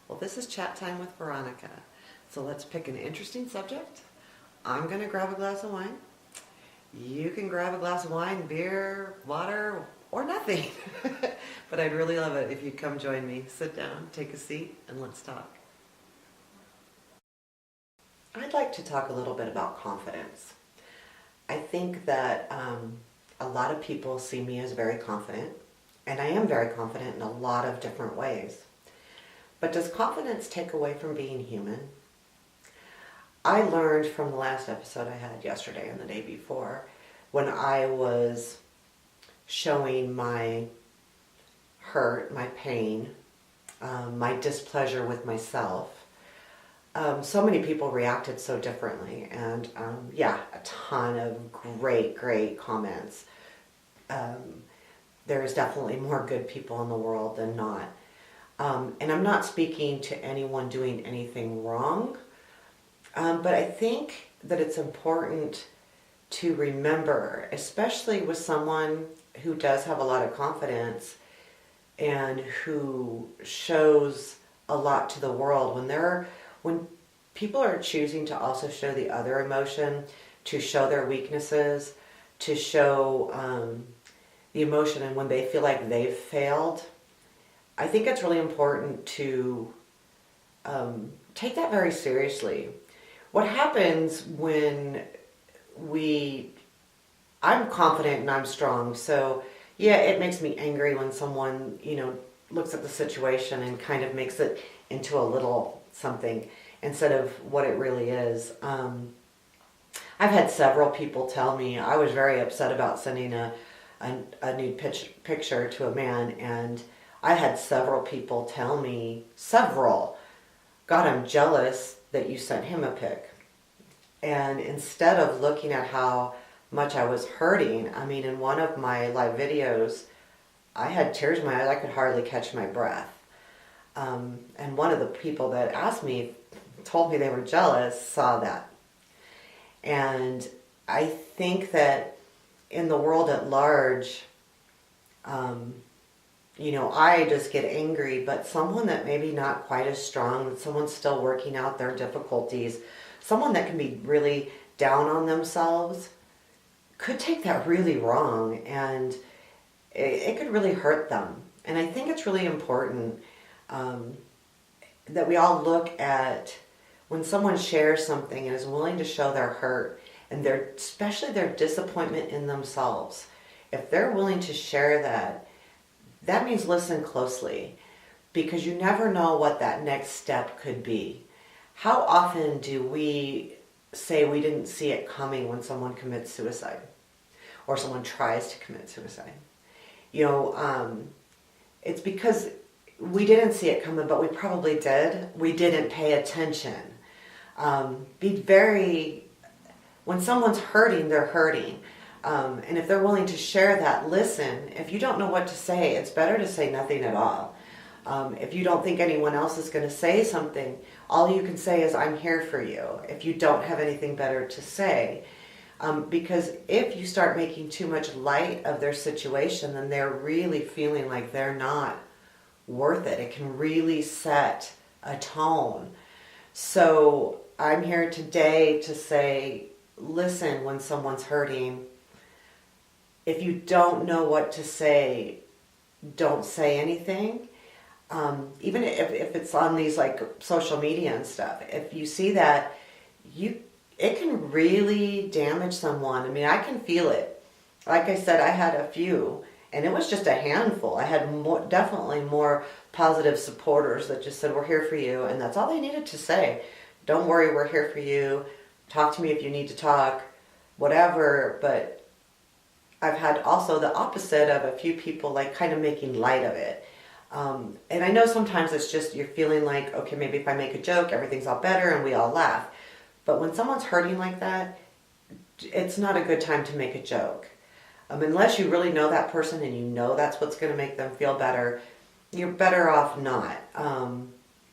Well, this is Chat Time with Veronica. So let's pick an interesting subject. I'm going to grab a glass of wine. You can grab a glass of wine, beer, water, or nothing. But I'd really love it if you'd come join me. Sit down, take a seat, and let's talk. I'd like to talk a little bit about confidence. I think that a lot of people see me as very confident, and I am very confident in a lot of different ways. But does confidence take away from being human? I learned from the last episode I had yesterday and the day before, when I was showing my hurt, my pain, my displeasure with myself. So many people reacted so differently, and a ton of great comments. There's definitely more good people in the world than not. And I'm not speaking to anyone doing anything wrong, but I think that it's important to remember, especially with someone who does have a lot of confidence and who shows a lot to the world, when people are choosing to also show the other emotion, to show their weaknesses, to show the emotion, and when they feel like they've failed, I think it's really important to take that very seriously. What happens when I'm confident and I'm strong, so yeah, it makes me angry when someone, looks at the situation and kind of makes it into a little something instead of what it really is. I've had several people tell me I was very upset about sending a nude picture to a man, and I had several people tell me, God, I'm jealous that you sent him a pic. And instead of looking at how much I was hurting, in one of my live videos, I had tears in my eyes. I could hardly catch my breath. And one of the people that asked me, told me they were jealous, saw that. And I think that in the world at large, I just get angry, but someone that maybe not quite as strong, someone's still working out their difficulties, someone that can be really down on themselves could take that really wrong, and it could really hurt them. And I think it's really important that we all look at when someone shares something and is willing to show their hurt and especially their disappointment in themselves. If they're willing to share that means listen closely, because you never know what that next step could be. How often do we say we didn't see it coming when someone commits suicide or someone tries to commit suicide? It's because we didn't see it coming, but we probably did. We didn't pay attention. When someone's hurting, they're hurting. And if they're willing to share that, listen. If you don't know what to say, it's better to say nothing at all. If you don't think anyone else is going to say something, all you can say is, I'm here for you, if you don't have anything better to say. Because if you start making too much light of their situation, then they're really feeling like they're not worth it. It can really set a tone. So I'm here today to say, listen when someone's hurting. If you don't know what to say, don't say anything. Even if it's on these like social media and stuff, if you see that, it can really damage someone. I can feel it. Like I said, I had a few, and it was just a handful. I had definitely more positive supporters that just said, we're here for you, and that's all they needed to say. Don't worry, we're here for you. Talk to me if you need to talk, whatever. But I've had also the opposite of a few people like kind of making light of it. And I know sometimes it's just you're feeling like, okay, maybe if I make a joke, everything's all better and we all laugh. But when someone's hurting like that, it's not a good time to make a joke. Unless you really know that person and you know that's what's going to make them feel better, you're better off not.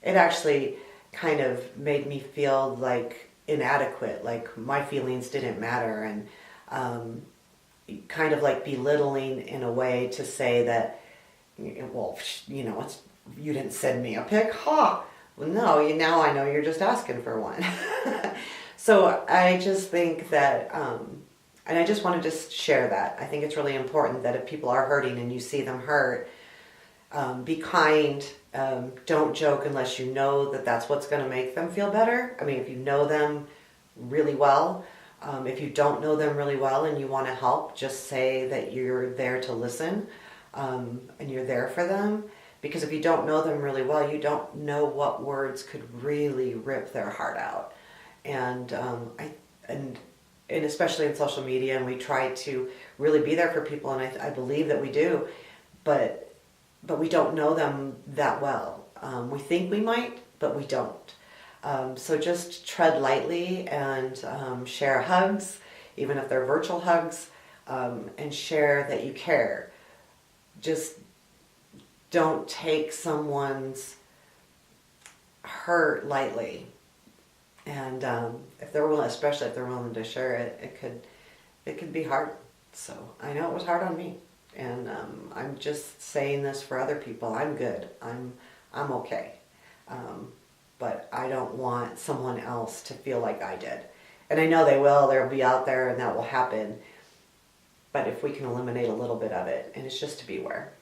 It actually kind of made me feel like inadequate, like my feelings didn't matter, and kind of like belittling in a way to say that, well, you didn't send me a pic, ha! Well, no, now I know you're just asking for one. So I just think that, and I just wanted to share that. I think it's really important that if people are hurting and you see them hurt, be kind. Don't joke unless you know that that's what's going to make them feel better. I mean, if you know them really well, if you don't know them really well and you want to help, just say that you're there to listen, and you're there for them. Because if you don't know them really well, you don't know what words could really rip their heart out. And and especially in social media, and we try to really be there for people, and I believe that we do, but we don't know them that well. We think we might, but we don't. So just tread lightly and share hugs, even if they're virtual hugs, and share that you care. Just don't take someone's hurt lightly. And if they're willing, especially if they're willing to share it, it could be hard. So I know it was hard on me, and I'm just saying this for other people. I'm good. I'm okay. But I don't want someone else to feel like I did. And I know they will. They'll be out there, and that will happen. But if we can eliminate a little bit of it, and it's just to beware.